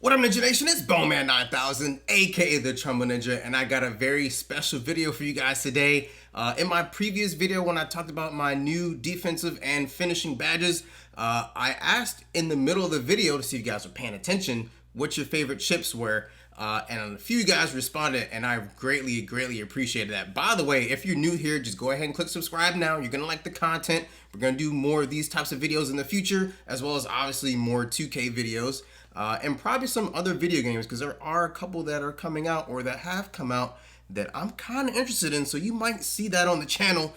What up, Ninja Nation? It's Boneman 9000, aka the Trumbo Ninja, and I got a very special video for you guys today. In my previous video, when I talked about my new defensive and finishing badges, I asked in the middle of the video to see if you guys were paying attention what your favorite chips were, and a few guys responded, and I greatly appreciated that. By the way, if you're new here, just go ahead and click subscribe now. You're gonna like the content. We're gonna do more of these types of videos in the future, as well as obviously more 2K videos. And probably some other video games, because there are a couple that are coming out or that have come out that I'm kind of interested in, so you might see that on the channel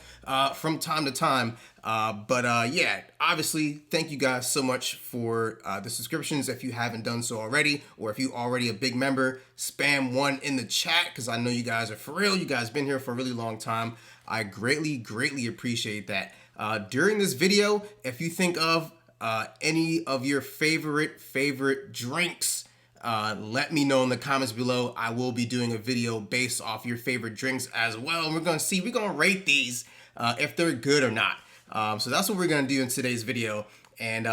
from time to time. Yeah, obviously, thank you guys so much for the subscriptions. If you haven't done so already, or if you already a big member, spam one in the chat, because I know you guys are for real. You guys been here for a really long time. I greatly appreciate that. During this video, if you think of any of your favorite drinks, let me know in the comments below. I will be doing a video based off your favorite drinks as well. And we're gonna rate these if they're good or not. So that's what we're gonna do in today's video. And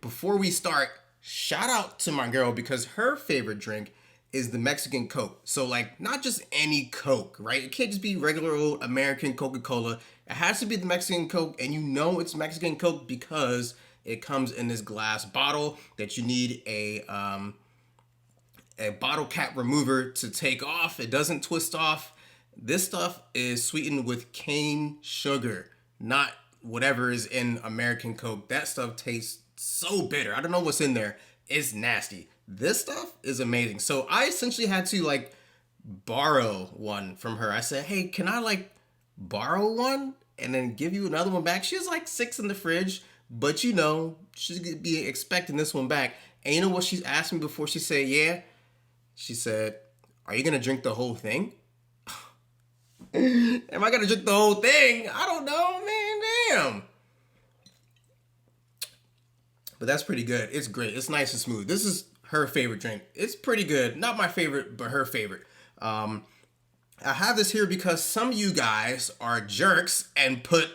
before we start, shout out to my girl, because her favorite drink is the Mexican Coke. So like, not just any Coke, right? It can't just be regular old American Coca-Cola. It has to be the Mexican Coke, and you know it's Mexican Coke because it comes in this glass bottle that you need a bottle cap remover to take off. It doesn't twist off. This stuff is sweetened with cane sugar, not whatever is in American Coke. That stuff tastes so bitter. I don't know what's in there. It's nasty. This stuff is amazing. So I essentially had to like borrow one from her. I said, hey, can I like borrow one and then give you another one back? She has like 6 in the fridge, but you know, she's gonna be expecting this one back. And you know what she's asked me before she said yeah? She said, are you gonna drink the whole thing? Am I gonna drink the whole thing? I don't know, man, damn. But that's pretty good. It's great. It's nice and smooth. This is her favorite drink. It's pretty good. Not my favorite, but her favorite. I have this here because some of you guys are jerks and put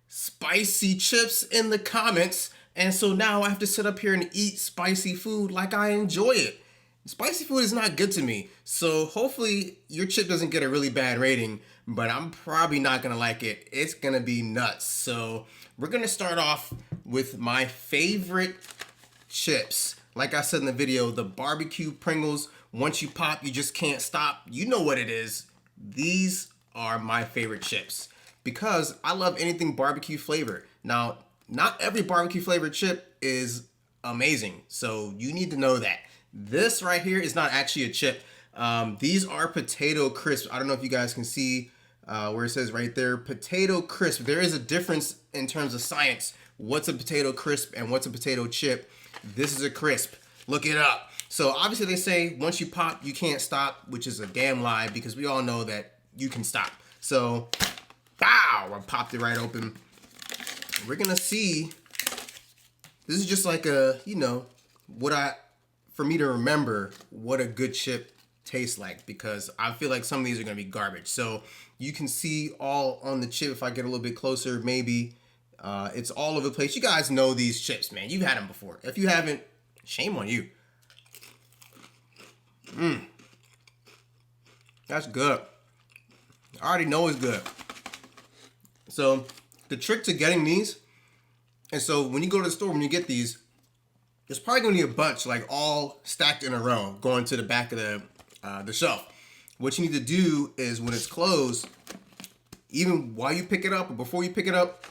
spicy chips in the comments, and so now I have to sit up here and eat spicy food like I enjoy it. Spicy food is not good to me, so hopefully your chip doesn't get a really bad rating, but I'm probably not gonna like it. It's gonna be nuts. So we're gonna start off with my favorite chips. Like I said in the video, the BBQ Pringles. Once you pop, you just can't stop. You know what it is. These are my favorite chips because I love anything barbecue flavor. Now, not every barbecue flavored chip is amazing, so you need to know that. This right here is not actually a chip. These are potato crisps. I don't know if you guys can see where it says right there, potato crisp. There is a difference in terms of science. What's a potato crisp and what's a potato chip? This is a crisp. Look it up. So obviously they say once you pop, you can't stop, which is a damn lie because we all know that you can stop. So, pow, I popped it right open. We're gonna see. This is just like a, you know, for me to remember what a good chip tastes like, because I feel like some of these are gonna be garbage. So you can see all on the chip if I get a little bit closer, maybe. It's all over the place. You guys know these chips, man. You've had them before. If you haven't, shame on you. That's good. I already know it's good. So the trick to getting these, and so when you go to the store, when you get these, there's probably gonna be a bunch like all stacked in a row going to the back of the shelf. What you need to do is when it's closed, even while you pick it up or before you pick it up,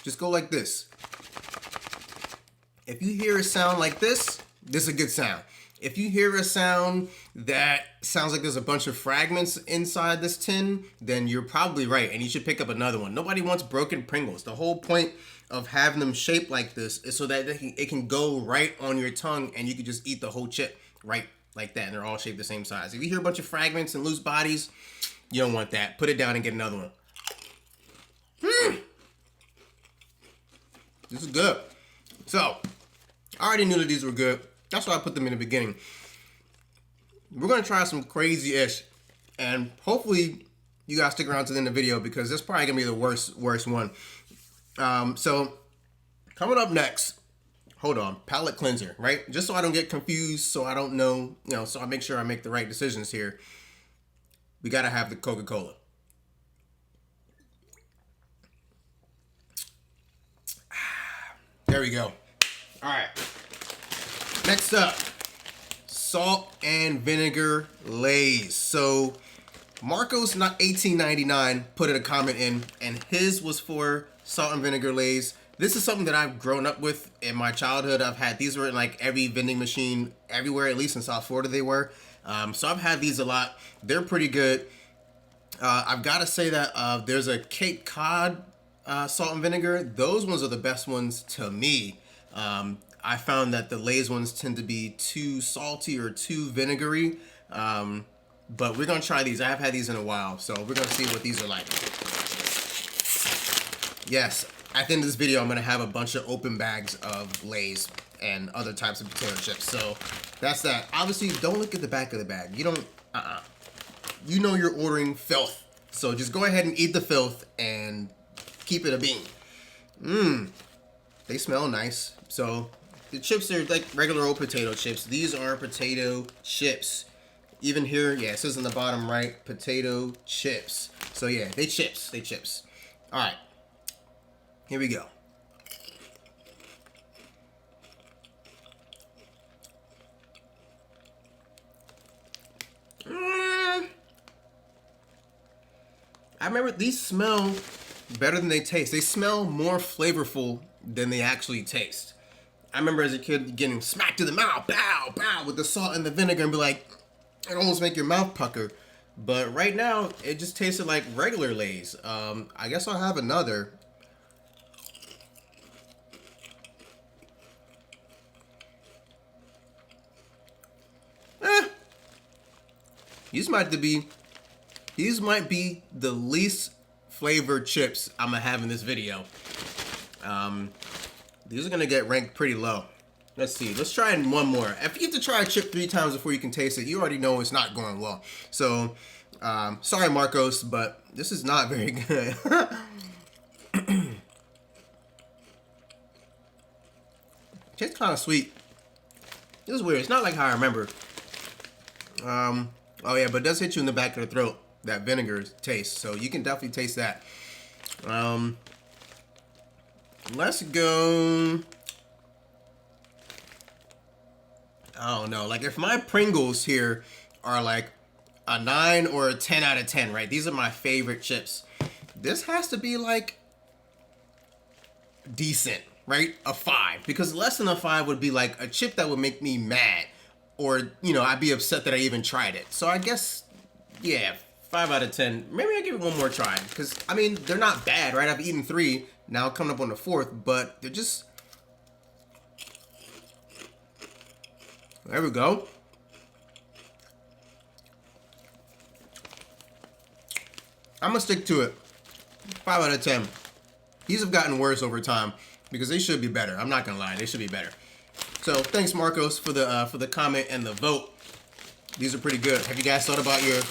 just go like this. If you hear a sound like this is a good sound. If you hear a sound that sounds like there's a bunch of fragments inside this tin, then you're probably right, and you should pick up another one. Nobody wants broken Pringles. The whole point of having them shaped like this is so that it can go right on your tongue, and you can just eat the whole chip right like that, and they're all shaped the same size. If you hear a bunch of fragments and loose bodies, you don't want that. Put it down and get another one. This is good. So, I already knew that these were good. That's why I put them in the beginning. We're gonna try some crazy-ish, and hopefully you guys stick around to the end of the video because this is probably gonna be the worst one. So coming up next, hold on, palate cleanser, right? Just so I don't get confused, so I don't know, so I make sure I make the right decisions here. We gotta have the Coca-Cola. There we go. All right. Next up, salt and vinegar Lays. So Marcos, not 1899, put a comment in, and his was for salt and vinegar Lays. This is something that I've grown up with in my childhood. I've had these were in like every vending machine everywhere, at least in South Florida they were. So I've had these a lot. They're pretty good. I've got to say that there's a Cape Cod salt and vinegar. Those ones are the best ones to me. I found that the Lay's ones tend to be too salty or too vinegary. But we're going to try these. I have had these in a while, so we're going to see what these are like. Yes, at the end of this video, I'm going to have a bunch of open bags of Lay's and other types of potato chips. So that's that. Obviously, don't look at the back of the bag. You don't, you know you're ordering filth. So just go ahead and eat the filth and keep it a bean. They smell nice. So the chips are like regular old potato chips. These are potato chips. Even here, yeah, it says in the bottom right, potato chips. So yeah, they chips. All right, here we go. I remember these smell better than they taste. They smell more flavorful than they actually taste. I remember as a kid getting smacked in the mouth, bow, bow, with the salt and the vinegar and be like, it almost make your mouth pucker. But right now, it just tasted like regular Lay's. I guess I'll have another. These might be the least flavored chips I'm gonna have in this video. These are gonna get ranked pretty low. Let's see, let's try one more. If you have to try a chip 3 times before you can taste it, you already know it's not going well. So, sorry Marcos, but this is not very good. Tastes kind of sweet. This is weird, it's not like how I remember. Oh yeah, but it does hit you in the back of the throat, that vinegar taste. So you can definitely taste that. Let's go. I don't know. Like if my Pringles here are like a 9 or a 10 out of 10, right? These are my favorite chips. This has to be like decent, right? A 5. Because less than a 5 would be like a chip that would make me mad. Or, I'd be upset that I even tried it. So I guess, yeah, 5 out of 10. Maybe I'll give it one more try. Because, I mean, they're not bad, right? I've eaten 3. Now coming up on the 4th. But they're just... There we go. I'm going to stick to it. 5 out of 10. These have gotten worse over time. Because they should be better. I'm not going to lie. They should be better. So thanks Marcos for the comment and the vote. These are pretty good. Have you guys thought about your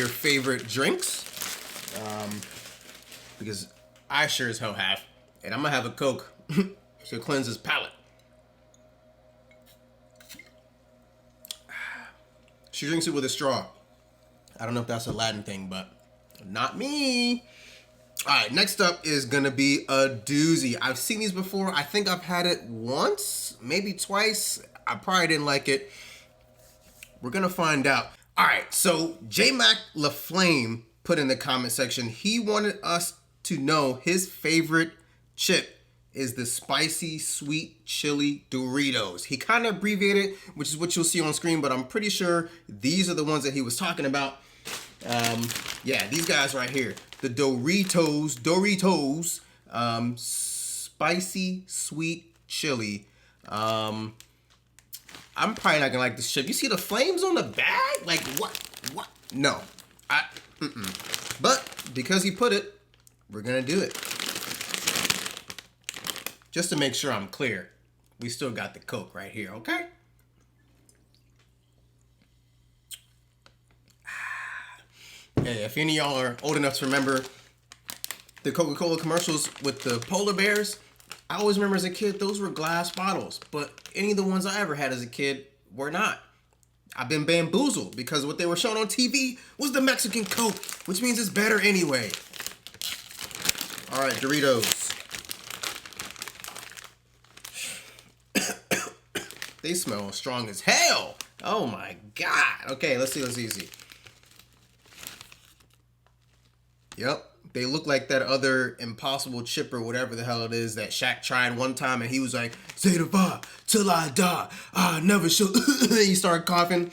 favorite drinks? Because I sure as hell have. And I'm gonna have a Coke to cleanse his palate. She drinks it with a straw. I don't know if that's a Latin thing, but not me. All right, next up is gonna be a doozy. I've seen these before. I think I've had it once, maybe twice. I probably didn't like it. We're gonna find out. All right, so J-Mac LaFlame put in the comment section, he wanted us to know his favorite chip is the spicy Sweet Chili Doritos. He kind of abbreviated, which is what you'll see on screen, but I'm pretty sure these are the ones that he was talking about. Yeah, these guys right here. The Doritos, spicy sweet chili. I'm probably not gonna like this chip. You see the flames on the bag? Like what? No, But because he put it, we're gonna do it. Just to make sure I'm clear, we still got the Coke right here, okay? Hey, if any of y'all are old enough to remember the Coca-Cola commercials with the polar bears, I always remember as a kid, those were glass bottles, but any of the ones I ever had as a kid were not. I've been bamboozled because what they were showing on TV was the Mexican Coke, which means it's better anyway. All right, Doritos. They smell strong as hell. Oh my God. Okay, let's see. Yep. They look like that other Impossible Chip or whatever the hell it is that Shaq tried one time and he was like, say the bar till I die. I never should. He started coughing.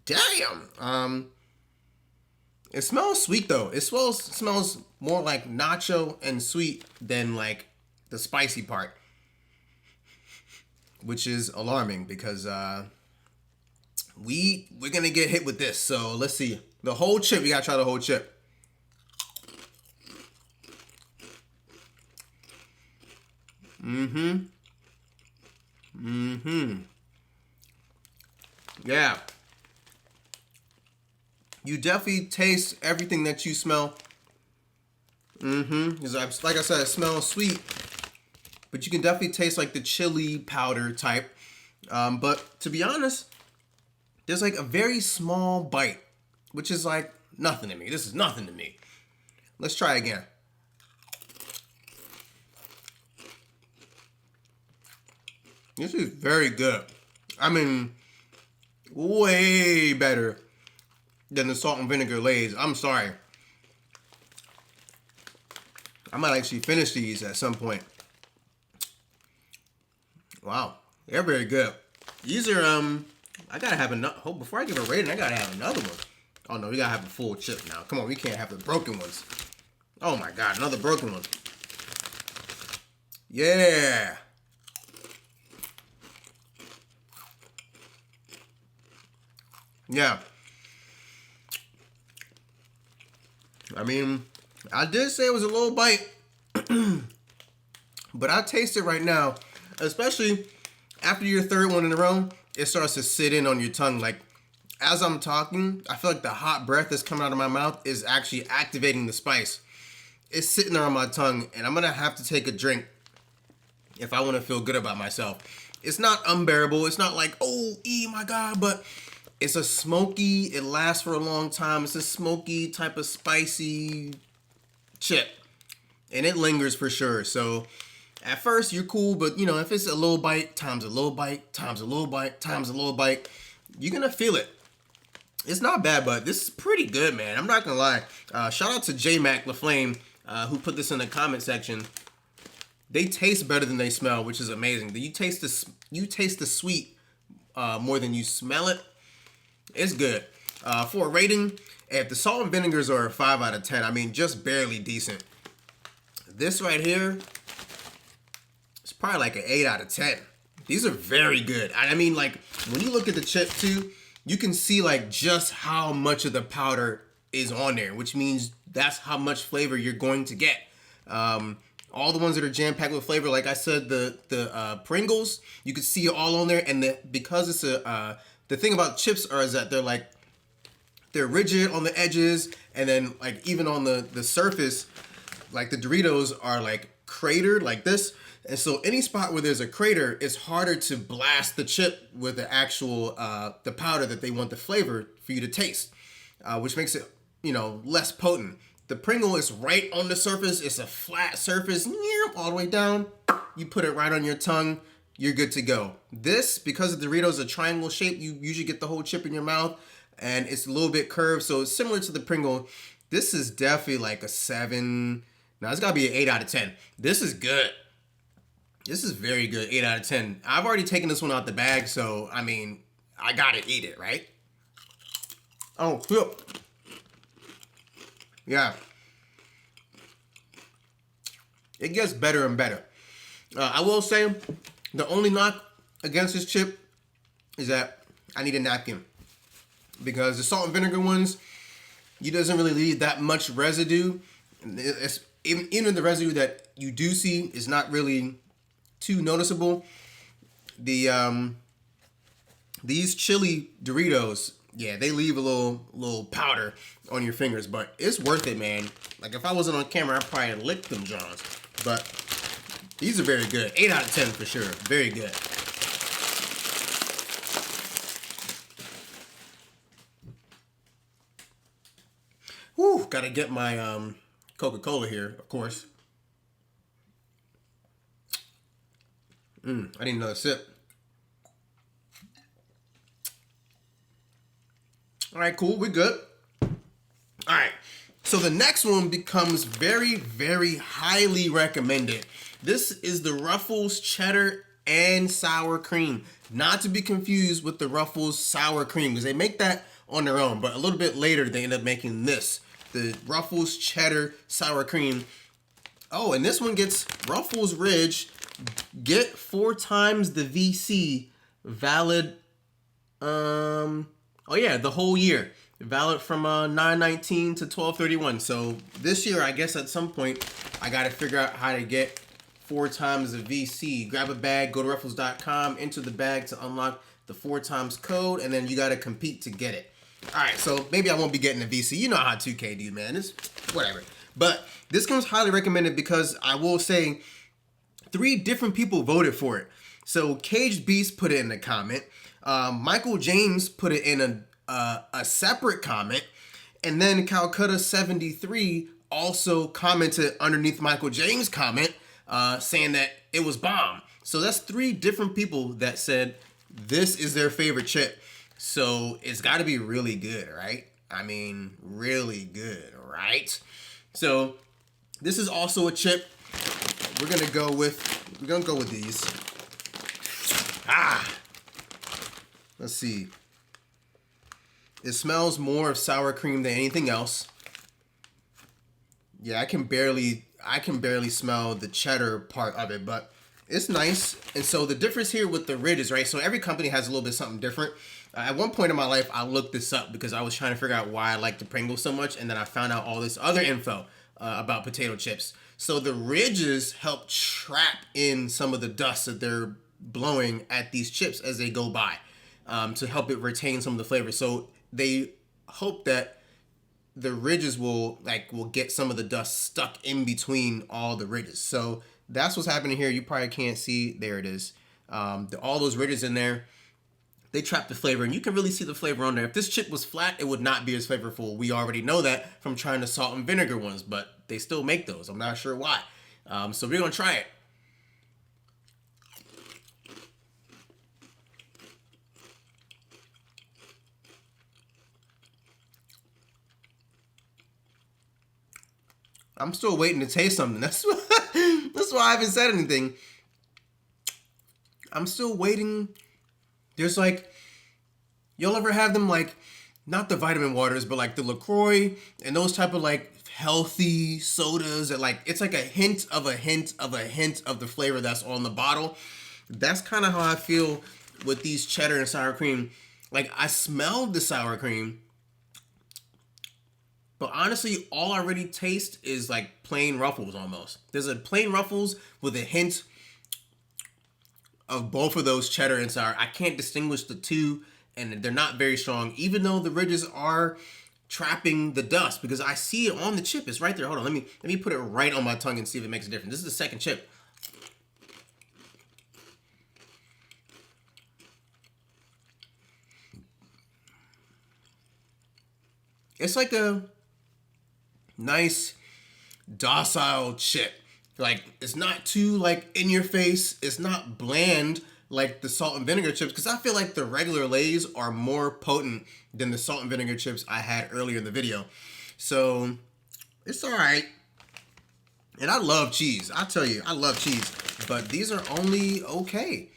Damn. It smells sweet though. It smells more like nacho and sweet than like the spicy part. Which is alarming because we're gonna get hit with this. So let's see. The whole chip, we gotta try the whole chip. Yeah. You definitely taste everything that you smell. Like I said, it smells sweet. But you can definitely taste like the chili powder type. But to be honest, there's like a very small bite, which is like nothing to me. This is nothing to me. Let's try again. This is very good. I mean, way better than the salt and vinegar Lays. I'm sorry. I might actually finish these at some point. Wow, they're very good. These are I gotta have another. Oh, before I give a rating, I gotta have another one. Oh no, we gotta have a full chip now. Come on, we can't have the broken ones. Oh my God, another broken one. Yeah. Yeah. I mean, I did say it was a little bite, but I taste it right now, especially after your third one in a row, it starts to sit in on your tongue. Like, as I'm talking, I feel like the hot breath that's coming out of my mouth is actually activating the spice. It's sitting there on my tongue, and I'm going to have to take a drink if I want to feel good about myself. It's not unbearable. It's not like, oh, my God, but it's a smoky, it lasts for a long time. It's a smoky type of spicy chip. And it lingers for sure. So at first you're cool, but you know, if it's a little bite, times a little bite, times a little bite, times a little bite, you're gonna feel it. It's not bad, but this is pretty good, man. I'm not gonna lie. Shout out to J Mac LaFlame, who put this in the comment section. They taste better than they smell, which is amazing. You taste the sweet more than you smell it. It's good. For a rating, if the salt and vinegars are a 5 out of 10, I mean, just barely decent. This right here, it's probably like an 8 out of 10. These are very good. I mean, like, when you look at the chip too, you can see like just how much of the powder is on there, which means that's how much flavor you're going to get. All the ones that are jam-packed with flavor, like I said, the Pringles, you can see it all on there, and because it's the thing about chips is that they're rigid on the edges, and then like even on the surface, like the Doritos are like cratered like this. And so any spot where there's a crater, it's harder to blast the chip with the actual the powder that they want the flavor for you to taste, which makes it, you know, less potent. The Pringle is right on the surface. It's a flat surface, all the way down. You put it right on your tongue, you're good to go. This, because the Doritos are triangle shape, you usually get the whole chip in your mouth, and it's a little bit curved, so it's similar to the Pringle. This is definitely like a 7. Now it's gotta be an 8 out of 10. This is good. This is very good, 8 out of 10. I've already taken this one out the bag, so I mean, I gotta eat it, right? Oh, yeah. It gets better and better. I will say, the only knock against this chip is that I need a napkin. Because the salt and vinegar ones, it doesn't really leave that much residue. Even the residue that you do see is not really too noticeable. These chili Doritos, yeah, they leave a little powder on your fingers, but it's worth it, man. Like if I wasn't on camera, I'd probably lick them Johns. But These are very good. 8 out of 10 for sure. Very good. Whew, gotta get my Coca-Cola here, of course. I need another sip. All right, cool. We're good. All right. So the next one becomes very, very highly recommended. This is the Ruffles Cheddar and Sour Cream. Not to be confused with the Ruffles Sour Cream, because they make that on their own. But a little bit later, they end up making this. The Ruffles Cheddar Sour Cream. Oh, and this one gets Ruffles Ridge. Get 4 times the VC valid. Oh yeah, the whole year. Valid from 9/19 to 12/31. So this year, I guess at some point, I got to figure out how to get 4 times the VC. Grab a bag, go to ruffles.com, enter the bag to unlock the 4 times code, and then you got to compete to get it. All right, so maybe I won't be getting a VC. You know how 2K do, man. It's whatever. But this comes highly recommended because I will say 3 different people voted for it. So Caged Beast put it in a comment. Michael James put it in a separate comment. And then Calcutta 73 also commented underneath Michael James' comment saying that it was bomb. So that's 3 different people that said this is their favorite chip. So it's got to be really good, right? I mean, really good, right? So this is also a chip. We're gonna go with these. Let's see. It smells more of sour cream than anything else. Yeah, I can barely smell the cheddar part of it, but it's nice. And so the difference here with the ridges, right? So every company has a little bit something different. At one point in my life, I looked this up because I was trying to figure out why I like the Pringles so much, and then I found out all this other info about potato chips. So the ridges help trap in some of the dust that they're blowing at these chips as they go by, to help it retain some of the flavor. So they hope that the ridges will get some of the dust stuck in between all the ridges. So that's what's happening here. You probably can't see. There it is. All those ridges in there, they trap the flavor, and you can really see the flavor on there. If this chip was flat, it would not be as flavorful. We already know that from trying the salt and vinegar ones, but they still make those. I'm not sure why. So we're gonna try it. I'm still waiting to taste something. That's why I haven't said anything. I'm still waiting. There's you'll ever have them not the vitamin waters, but the LaCroix and those type of healthy sodas that it's a hint of a hint of a hint of the flavor that's on the bottle. That's kind of how I feel with these cheddar and sour cream. I smelled the sour cream, but honestly, all I really taste is plain Ruffles almost. There's a plain Ruffles with a hint of both of those cheddar and sour. I can't distinguish the two, and they're not very strong, even though the ridges are trapping the dust, because I see it on the chip. It's right there. Hold on, let me put it right on my tongue and see if it makes a difference. This is the second chip. It's like a nice docile chip. It's not too in your face. It's not bland like the salt and vinegar chips, because I feel like the regular Lays are more potent than the salt and vinegar chips I had earlier in the video. So it's all right. And I love cheese. I tell you, I love cheese, but these are only okay.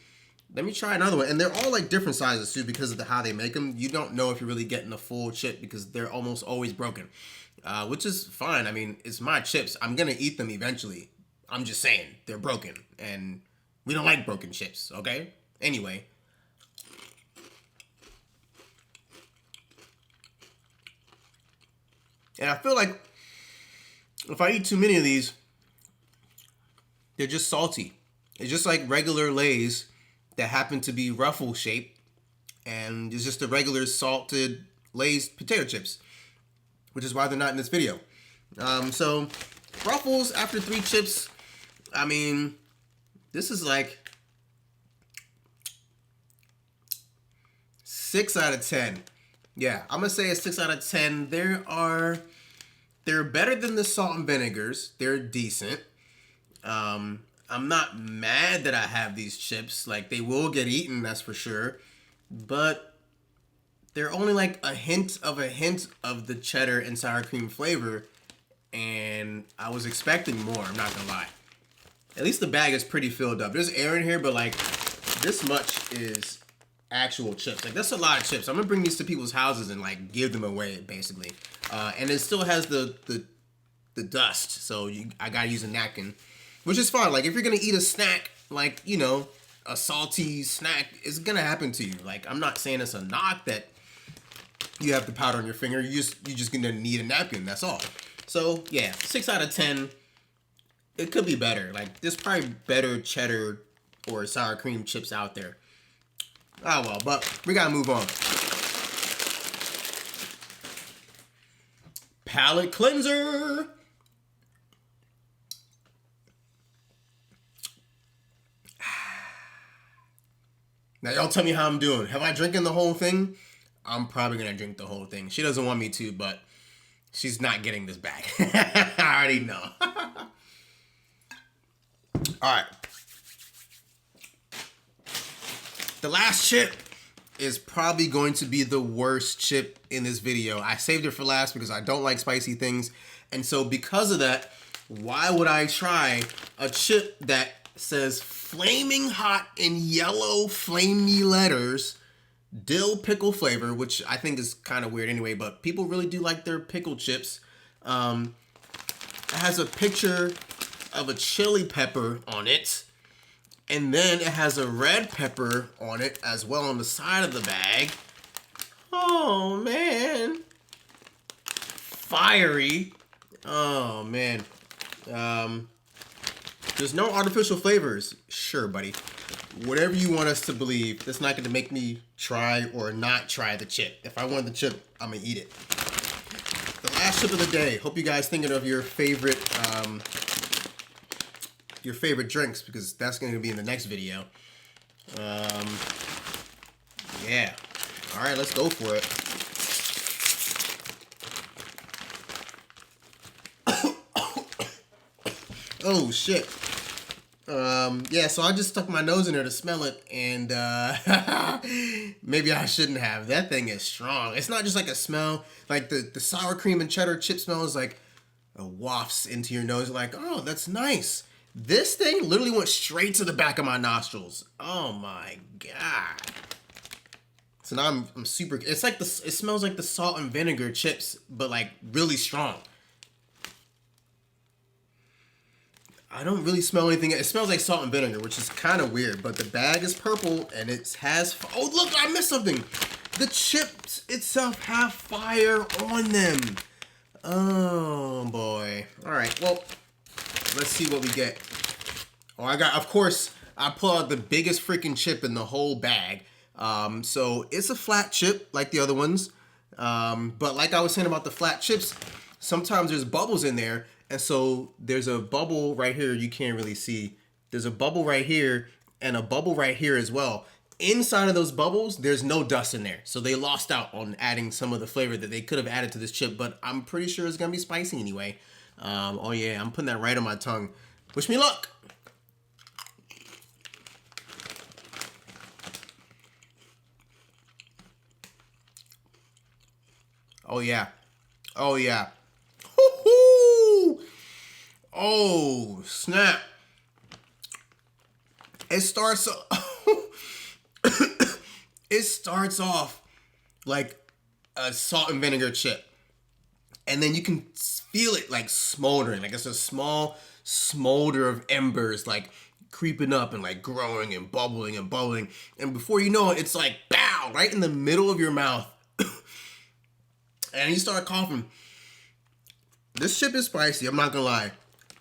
Let me try another one. And they're all different sizes too, because of how they make them. You don't know if you're really getting a full chip because they're almost always broken, which is fine. I mean, it's my chips. I'm going to eat them eventually. I'm just saying they're broken, and we don't like broken chips, okay? Anyway. And I feel like if I eat too many of these, they're just salty. It's just like regular Lays that happen to be ruffle shaped, and it's just the regular salted Lays potato chips, which is why they're not in this video. So Ruffles, after 3 chips, I mean, This is like 6 out of 10. Yeah, I'm gonna say a 6 out of 10. They're better than the salt and vinegars. They're decent. I'm not mad that I have these chips. Like, they will get eaten, that's for sure. But they're only like a hint of the cheddar and sour cream flavor. And I was expecting more, I'm not gonna lie. At least the bag is pretty filled up. There's air in here, but like, this much is actual chips. Like, that's a lot of chips. I'm gonna bring these to people's houses and like give them away, basically. And it still has the dust, so I gotta use a napkin, which is fine. Like, if you're gonna eat a snack, like, you know, a salty snack, it's gonna happen to you. Like, I'm not saying it's a knock that you have the powder on your finger. You're just gonna need a napkin. That's all. So yeah, 6 out of 10. It could be better. Like, there's probably better cheddar or sour cream chips out there. Oh well, but we gotta move on. Palate cleanser. Now y'all tell me how I'm doing. Have I drinking the whole thing? I'm probably gonna drink the whole thing. She doesn't want me to, but she's not getting this back. I already know. All right. The last chip is probably going to be the worst chip in this video. I saved it for last because I don't like spicy things. And so because of that, why would I try a chip that says flaming hot in yellow flamey letters, dill pickle flavor, which I think is kind of weird anyway, but people really do like their pickle chips. It has a picture of a chili pepper on it. And then it has a red pepper on it as well on the side of the bag. Oh, man. Fiery. Oh, man. There's no artificial flavors. Sure, buddy. Whatever you want us to believe, that's not going to make me try or not try the chip. If I want the chip, I'm going to eat it. The last chip of the day. Hope you guys thinking of your favorite drinks, because that's going to be in the next video. Yeah. All right, let's go for it. Oh, shit. Yeah, so I just stuck my nose in there to smell it, and maybe I shouldn't have. That thing is strong. It's not just like a smell. Like, the sour cream and cheddar chip smell is like wafts into your nose. Like, oh, that's nice. This thing literally went straight to the back of my nostrils. Oh my god. So now I'm super, it's like it smells like the salt and vinegar chips, but like really strong. I don't really smell anything. It smells like salt and vinegar, which is kind of weird, but the bag is purple and it has, oh look, I missed something. The chips itself have fire on them. Oh boy. All right, well, let's see what we get. Oh, of course, I pull out the biggest freaking chip in the whole bag. So it's a flat chip like the other ones. But like I was saying about the flat chips, sometimes there's bubbles in there. And so there's a bubble right here you can't really see. There's a bubble right here and a bubble right here as well. Inside of those bubbles, there's no dust in there. So they lost out on adding some of the flavor that they could have added to this chip, but I'm pretty sure it's gonna be spicy anyway. Oh yeah, I'm putting that right on my tongue. Wish me luck. Oh yeah. Oh yeah. Hoo-hoo! Oh, snap. It starts off like a salt and vinegar chip. And then you can feel it like smoldering. Like it's a small smolder of embers like creeping up and like growing and bubbling and bubbling. And before you know it, it's like bow right in the middle of your mouth. And you start coughing. This chip is spicy, I'm not gonna lie.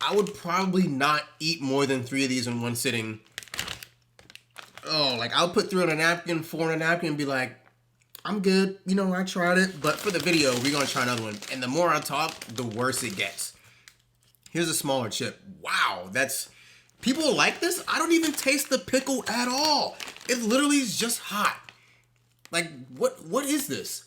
I would probably not eat more than 3 of these in one sitting. Oh, like I'll put 3 on a napkin, 4 on a napkin and be like, I'm good. You know, I tried it. But for the video, we're gonna try another one. And the more I talk, the worse it gets. Here's a smaller chip. Wow, that's People like this? I don't even taste the pickle at all. It literally is just hot. Like, what is this?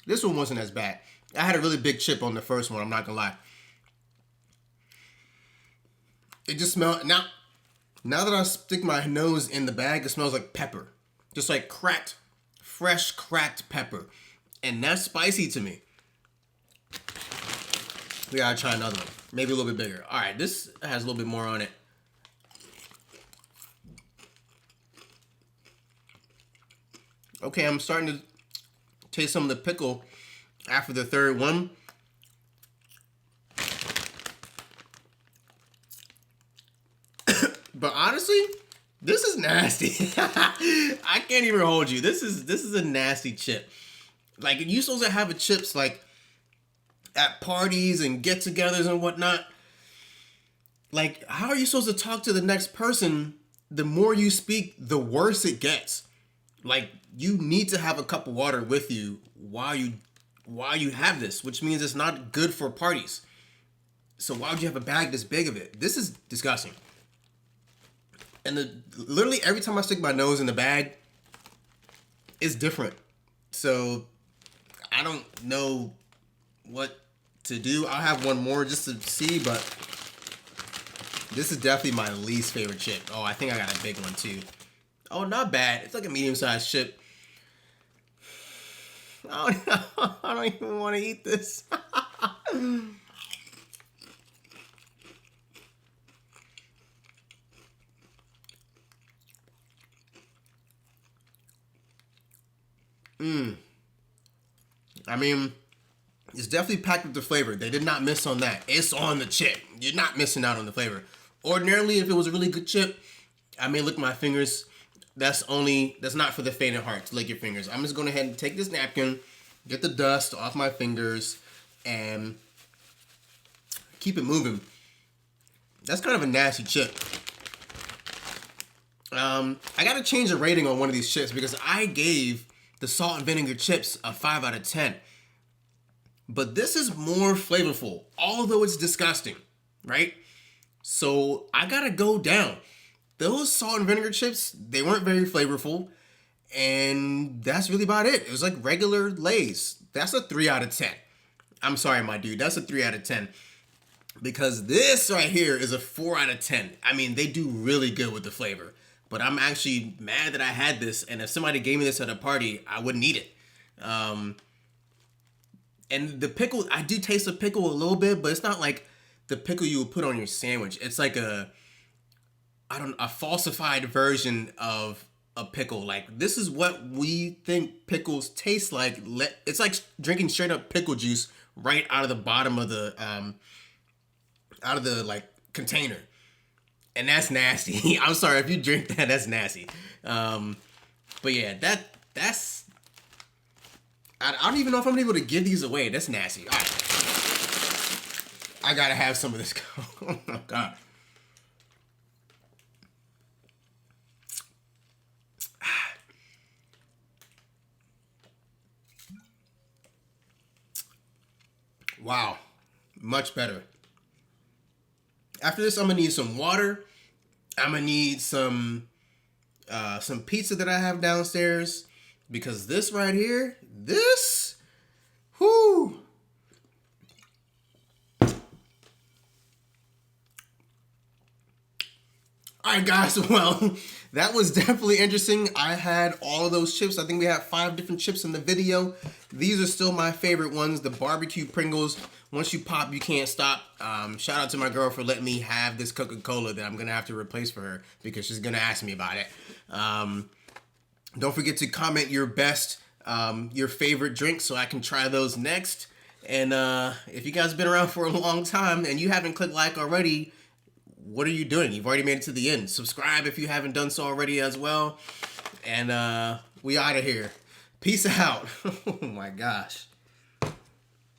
This one wasn't as bad. I had a really big chip on the first one, I'm not gonna lie. It just smelled, now that I stick my nose in the bag, it smells like pepper. Just like fresh cracked pepper. And that's spicy to me. We gotta try another one. Maybe a little bit bigger. All right, this has a little bit more on it. Okay, I'm starting to taste some of the pickle after the third one. But honestly, this is nasty. I can't even hold you. This is a nasty chip. Like, you supposed to have a chips like at parties and get-togethers and whatnot. Like, how are you supposed to talk to the next person? The more you speak, the worse it gets. Like, you need to have a cup of water with you while you have this, which means it's not good for parties. So why would you have a bag this big of it? This is disgusting. And literally every time I stick my nose in the bag, it's different. So I don't know what to do. I'll have one more just to see, but this is definitely my least favorite chip. Oh, I think I got a big one too. Oh, not bad. It's like a medium-sized chip. I don't even want to eat this. I mean, it's definitely packed with the flavor. They did not miss on that. It's on the chip. You're not missing out on the flavor. Ordinarily, if it was a really good chip, I may lick my fingers. That's not for the faint of heart to lick your fingers. I'm just going ahead and take this napkin, get the dust off my fingers, and keep it moving. That's kind of a nasty chip. I got to change the rating on one of these chips because I gave the salt and vinegar chips a 5 out of 10. But this is more flavorful, although it's disgusting, right? So I gotta go down. Those salt and vinegar chips, they weren't very flavorful. And that's really about it. It was like regular Lays. That's a 3 out of 10. I'm sorry, my dude. That's a 3 out of 10. Because this right here is a 4 out of 10. I mean, they do really good with the flavor. But I'm actually mad that I had this. And if somebody gave me this at a party, I wouldn't eat it. And the pickle, I do taste the pickle a little bit, but it's not like the pickle you would put on your sandwich. It's like a falsified version of a pickle. Like, this is what we think pickles taste like. It's like drinking straight up pickle juice right out of the bottom of the like container. And that's nasty. I'm sorry if you drink that, that's nasty. But yeah, that's I don't even know if I'm able to give these away. That's nasty. All right. I gotta have some of this. Oh my God. Wow. Much better. After this, I'm gonna need some water. I'm gonna need some pizza that I have downstairs. Because this right here, whoo. Alright guys, well, that was definitely interesting. I had all of those chips. I think we had 5 different chips in the video. These are still my favorite ones, the BBQ Pringles. Once you pop, you can't stop. Shout out to my girl for letting me have this Coca-Cola that I'm going to have to replace for her because she's going to ask me about it. Don't forget to comment your best, your favorite drinks so I can try those next. And if you guys have been around for a long time and you haven't clicked like already, what are you doing? You've already made it to the end. Subscribe if you haven't done so already as well. And we out of here. Peace out. Oh my gosh.